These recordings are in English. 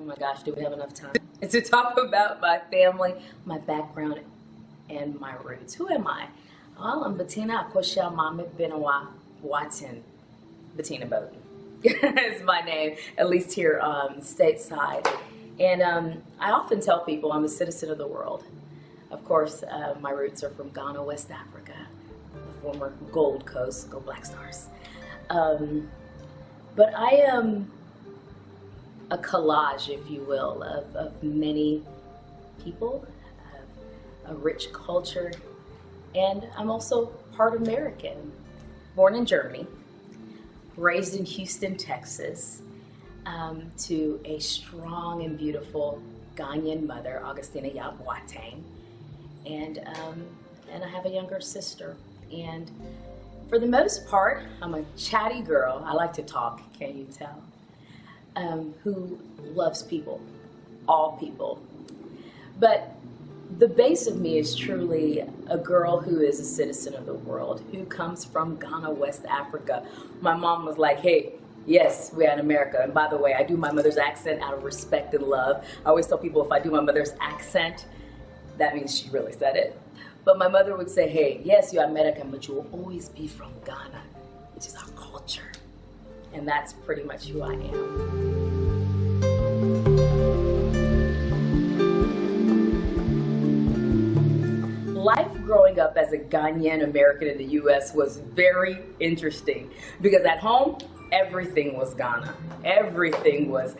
my gosh, do we have enough time to talk about my family, my background, and my roots? Who am I? Well, I'm Bettina Boateng. Bettina Boateng is my name, at least here stateside. And I often tell people I'm a citizen of the world. Of course, my roots are from Ghana, West Africa, the former Gold Coast, go Black Stars. But I am a collage, if you will, of many people, of a rich culture, and I'm also part American. Born in Germany, raised in Houston, Texas, to a strong and beautiful Ghanaian mother, Augustina Boateng, and I have a younger sister. And for the most part, I'm a chatty girl. I like to talk, can you tell? Who loves people, all people. But the base of me is truly a girl who is a citizen of the world, who comes from Ghana, West Africa. My mom was like, hey, yes, we're in America. And by the way, I do my mother's accent out of respect and love. I always tell people if I do my mother's accent, that means she really said it. But my mother would say, hey, yes, you're American, but you will always be from Ghana, which is our culture. And that's pretty much who I am. Life growing up as a Ghanaian American in the U.S. was very interesting because at home, everything was Ghana. Everything was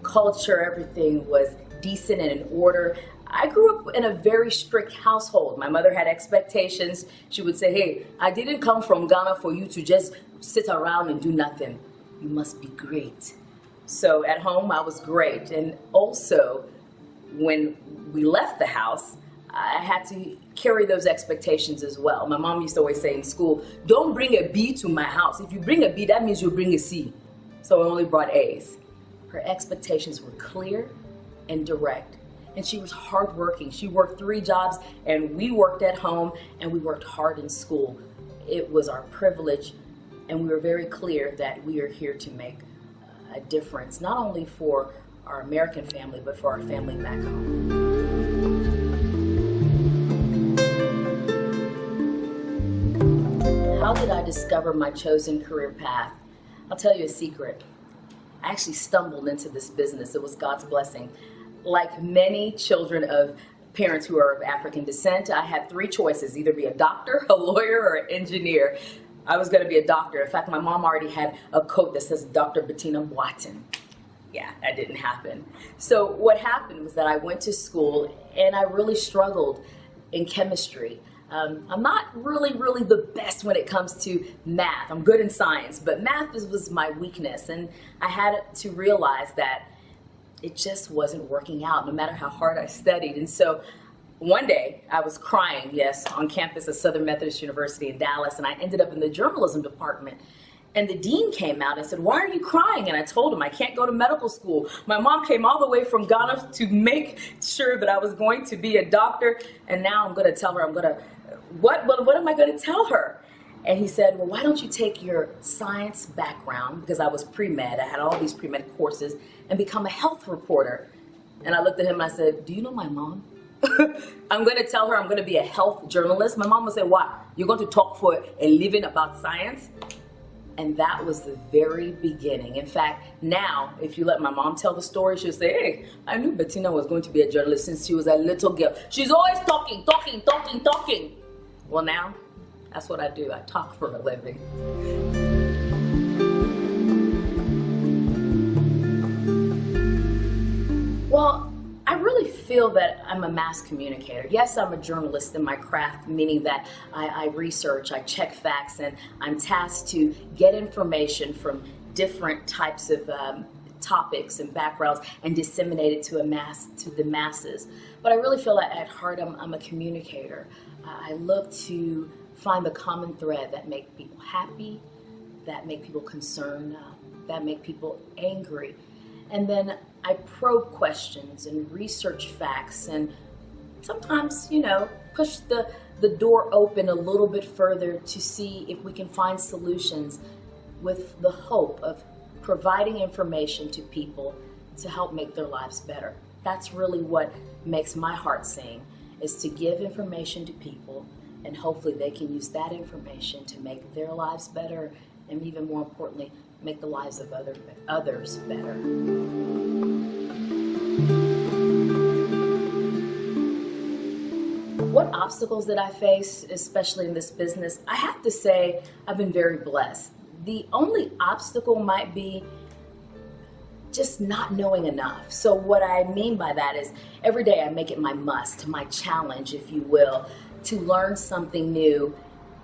culture, everything was decent and in order. I grew up in a very strict household. My mother had expectations. She would say, hey, I didn't come from Ghana for you to just sit around and do nothing. You must be great. So at home, I was great. And also, when we left the house, I had to carry those expectations as well. My mom used to always say in school, don't bring a B to my house. If you bring a B, that means you'll bring a C. So I only brought A's. Her expectations were clear and direct. And she was hardworking. She worked 3 jobs, and we worked at home, and we worked hard in school. It was our privilege, and we were very clear that we are here to make a difference, not only for our American family, but for our family back home. How did I discover my chosen career path? I'll tell you a secret. I actually stumbled into this business. It was God's blessing. Like many children of parents who are of African descent, I had 3 choices, either be a doctor, a lawyer, or an engineer. I was going to be a doctor. In fact, my mom already had a coat that says Dr. Bettina Boateng. Yeah, that didn't happen. So what happened was that I went to school and I really struggled in chemistry. I'm not really the best when it comes to math. I'm good in science, but math was my weakness. And I had to realize that it just wasn't working out, no matter how hard I studied. And so one day I was crying, yes, on campus at Southern Methodist University in Dallas, and I ended up in the journalism department. And the dean came out and said, why are you crying? And I told him I can't go to medical school. My mom came all the way from Ghana to make sure that I was going to be a doctor. And now I'm going to tell her, what am I going to tell her? And he said, well, why don't you take your science background, because I was pre-med, I had all these pre-med courses, and become a health reporter. And I looked at him and I said, do you know my mom? I'm going to tell her I'm going to be a health journalist. My mom would say, what? You're going to talk for a living about science? And that was the very beginning. In fact, now, if you let my mom tell the story, she'll say, hey, I knew Bettina was going to be a journalist since she was a little girl. She's always talking. Well, now, that's what I do. I talk for a living. Well, I really feel that I'm a mass communicator. Yes, I'm a journalist in my craft, meaning that I research, I check facts, and I'm tasked to get information from different types of topics and backgrounds and disseminate it to the masses. But I really feel that at heart I'm a communicator. I look to find the common thread that make people happy, that make people concerned, that make people angry. And then I probe questions and research facts and sometimes, push the door open a little bit further to see if we can find solutions with the hope of providing information to people to help make their lives better. That's really what makes my heart sing, is to give information to people, and hopefully they can use that information to make their lives better, and even more importantly, make the lives of others better. What obstacles did I face, especially in this business? I have to say I've been very blessed. The only obstacle might be just not knowing enough. So what I mean by that is every day I make it my must, my challenge, if you will, to learn something new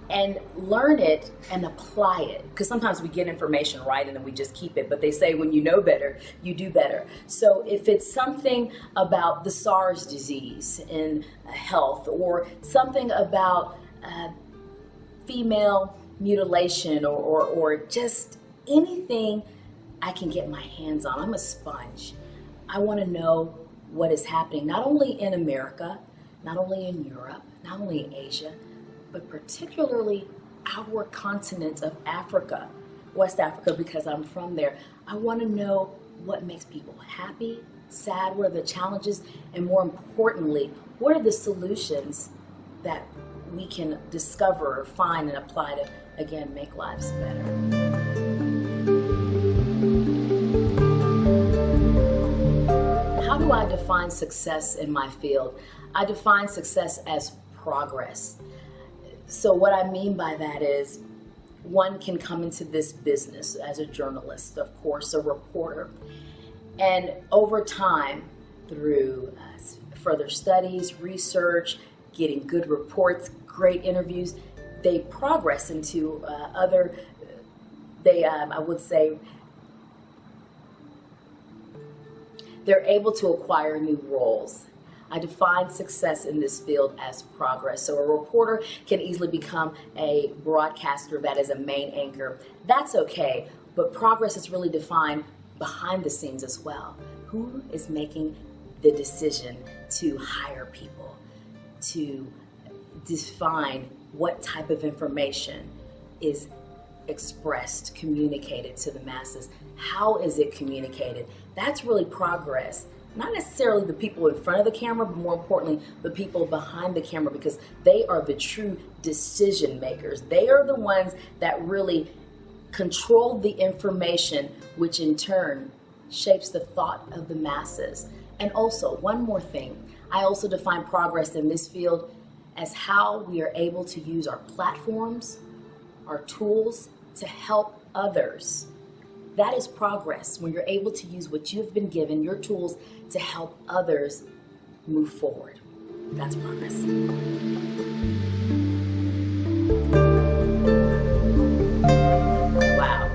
and learn it and apply it. Because sometimes we get information right and then we just keep it. But they say when you know better, you do better. So if it's something about the SARS disease in health, or something about female mutilation, or just anything I can get my hands on. I'm a sponge. I want to know what is happening, not only in America, not only in Europe, not only in Asia, but particularly our continent of Africa, West Africa, because I'm from there. I want to know what makes people happy, sad, what are the challenges, and more importantly, what are the solutions that we can discover, find, and apply to, again, make lives better. How do I define success in my field? I define success as progress. So what I mean by that is one can come into this business as a journalist, of course, a reporter, and over time, through further studies, research, getting good reports, great interviews, they progress into I would say, they're able to acquire new roles. I define success in this field as progress. So a reporter can easily become a broadcaster that is a main anchor. That's okay, but progress is really defined behind the scenes as well. Who is making the decision to hire people, to define what type of information is expressed, communicated to the masses? How is it communicated? That's really progress. Not necessarily the people in front of the camera, but more importantly, the people behind the camera, because they are the true decision makers. They are the ones that really control the information, which in turn shapes the thought of the masses. And also, one more thing, I also define progress in this field as how we are able to use our platforms, our tools to help others. That is progress, when you're able to use what you've been given, your tools, to help others move forward. That's progress. Wow.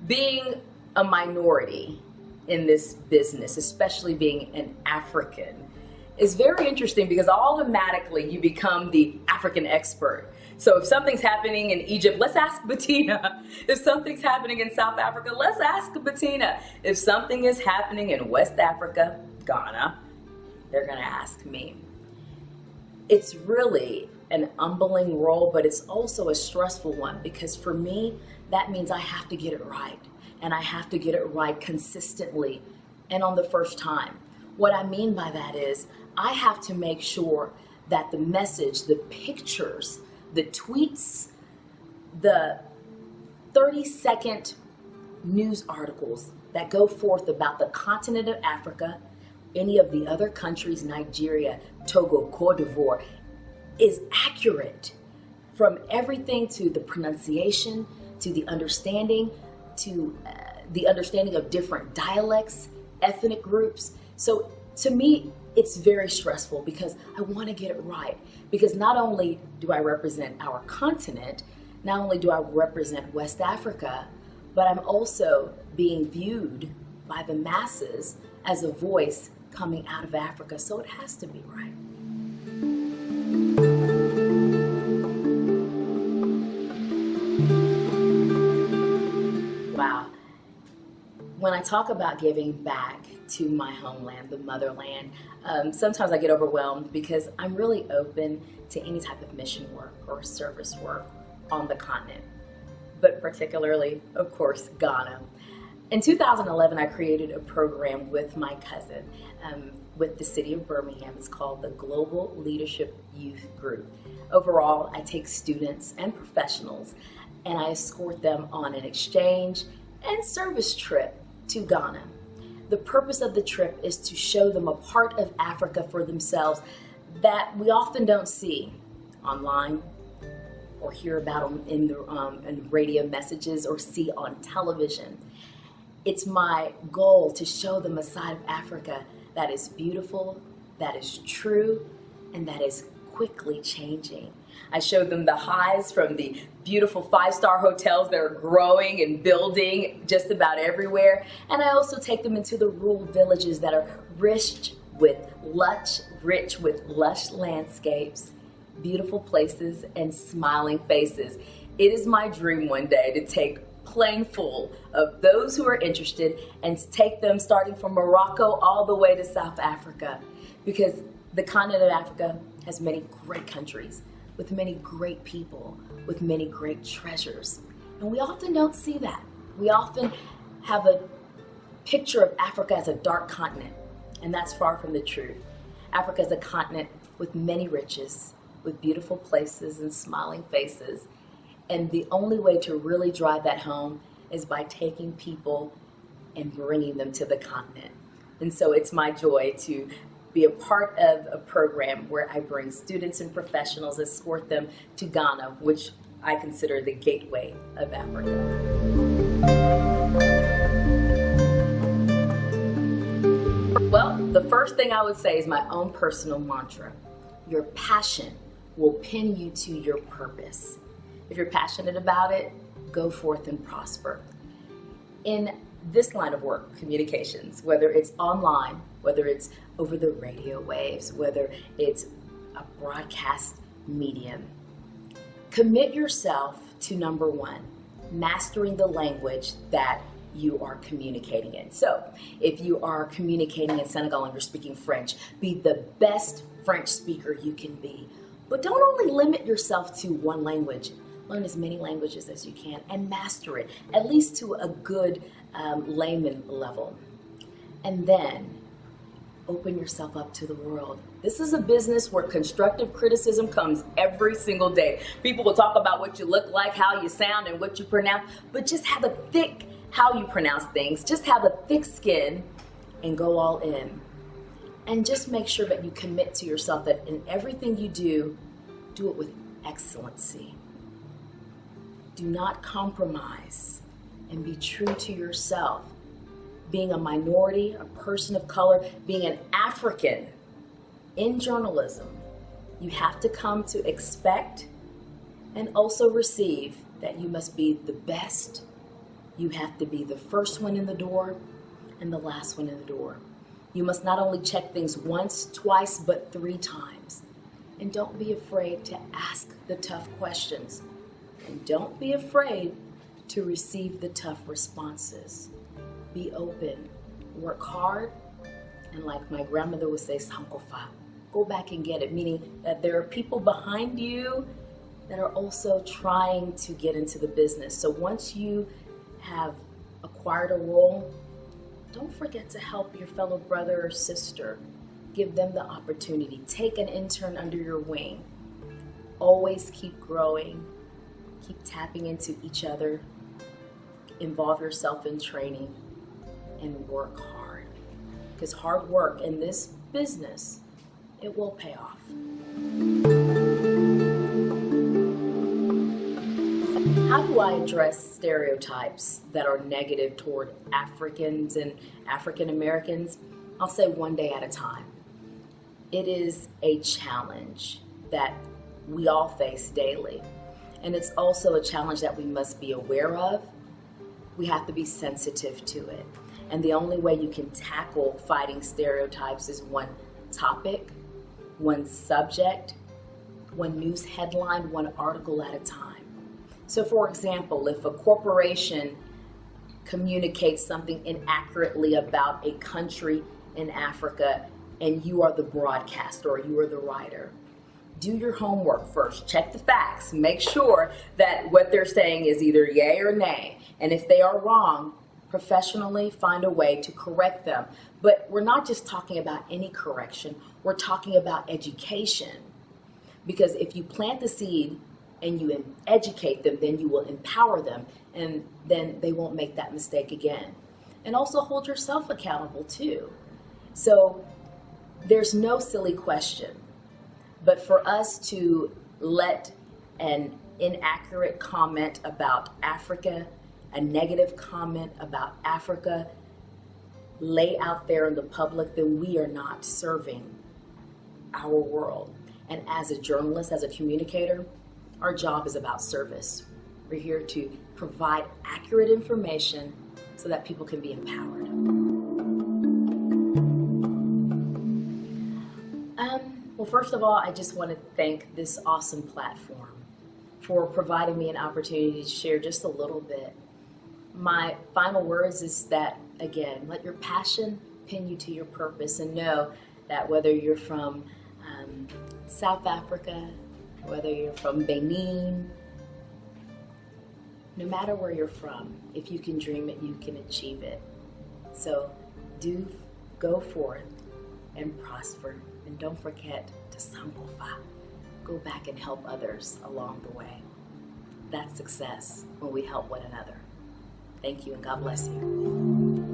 Being a minority in this business, especially being an African, is very interesting because automatically you become the African expert. So if something's happening in Egypt, let's ask Bettina. If something's happening in South Africa, let's ask Bettina. If something is happening in West Africa, Ghana, they're gonna ask me. It's really an humbling role, but it's also a stressful one, because for me, that means I have to get it right. And I have to get it right consistently and on the first time. What I mean by that is I have to make sure that the message, the pictures, the tweets, the 30-second news articles that go forth about the continent of Africa, any of the other countries, Nigeria, Togo, Cote d'Ivoire, is accurate, from everything to the pronunciation, to the understanding, to the understanding of different dialects, ethnic groups. So to me, it's very stressful because I want to get it right. Because not only do I represent our continent, not only do I represent West Africa, but I'm also being viewed by the masses as a voice coming out of Africa. So it has to be right. Wow. When I talk about giving back to my homeland, the motherland, sometimes I get overwhelmed because I'm really open to any type of mission work or service work on the continent, but particularly, of course, Ghana. In 2011, I created a program with my cousin with the city of Birmingham. It's called the Global Leadership Youth Group. Overall, I take students and professionals and I escort them on an exchange and service trip to Ghana. The purpose of the trip is to show them a part of Africa for themselves that we often don't see online or hear about them in radio messages or see on television. It's my goal to show them a side of Africa that is beautiful, that is true, and that is quickly changing. I show them the highs from the beautiful 5-star hotels that are growing and building just about everywhere. And I also take them into the rural villages that are rich with lush landscapes, beautiful places, and smiling faces. It is my dream one day to take plane full of those who are interested and take them starting from Morocco all the way to South Africa, because the continent of Africa has many great countries with many great people, with many great treasures. And we often don't see that. We often have a picture of Africa as a dark continent, and that's far from the truth. Africa is a continent with many riches, with beautiful places and smiling faces. And the only way to really drive that home is by taking people and bringing them to the continent. And so it's my joy to be a part of a program where I bring students and professionals, escort them to Ghana, which I consider the gateway of Africa. Well, the first thing I would say is my own personal mantra. Your passion will pin you to your purpose. If you're passionate about it, go forth and prosper. In this line of work, communications, whether it's online, whether it's over the radio waves, whether it's a broadcast medium, commit yourself to number one, mastering the language that you are communicating in. So if you are communicating in Senegal and you're speaking French, be the best French speaker you can be. But don't only limit yourself to one language. Learn as many languages as you can and master it, at least to a good layman level. And then open yourself up to the world. This is a business where constructive criticism comes every single day. People will talk about what you look like, how you sound, and what you pronounce, but just have a thick, how you pronounce things, just have a thick skin and go all in. And just make sure that you commit to yourself that in everything you do it with excellency. Do not compromise and be true to yourself. Being a minority, a person of color, being an African in journalism, you have to come to expect and also receive that you must be the best. You have to be the first one in the door and the last one in the door. You must not only check things once, twice, but 3 times. And don't be afraid to ask the tough questions. And don't be afraid to receive the tough responses. Be open, work hard, and like my grandmother would say, sankofa, go back and get it, meaning that there are people behind you that are also trying to get into the business. So once you have acquired a role, don't forget to help your fellow brother or sister. Give them the opportunity. Take an intern under your wing. Always keep growing. Keep tapping into each other. Involve yourself in training and work hard. Because hard work in this business, it will pay off. How do I address stereotypes that are negative toward Africans and African Americans? I'll say one day at a time. It is a challenge that we all face daily. And it's also a challenge that we must be aware of. We have to be sensitive to it. And the only way you can tackle fighting stereotypes is one topic, one subject, one news headline, one article at a time. So for example, if a corporation communicates something inaccurately about a country in Africa and you are the broadcaster or you are the writer, do your homework first. Check the facts. Make sure that what they're saying is either yay or nay. And if they are wrong, professionally find a way to correct them. But we're not just talking about any correction, we're talking about education. Because if you plant the seed and you educate them, then you will empower them, and then they won't make that mistake again. And also hold yourself accountable too. So there's no silly question, but for us to let an inaccurate comment about Africa, a negative comment about Africa, lay out there in the public, then we are not serving our world. And as a journalist, as a communicator, our job is about service. We're here to provide accurate information so that people can be empowered. Well, first of all, I just want to thank this awesome platform for providing me an opportunity to share just a little bit. My final words is that, again, let your passion pin you to your purpose, and know that whether you're from South Africa, whether you're from Benin, no matter where you're from, if you can dream it, you can achieve it. So do go forth and prosper. And don't forget to sankofa. Go back and help others along the way. That's success, when we help one another. Thank you, and God bless you.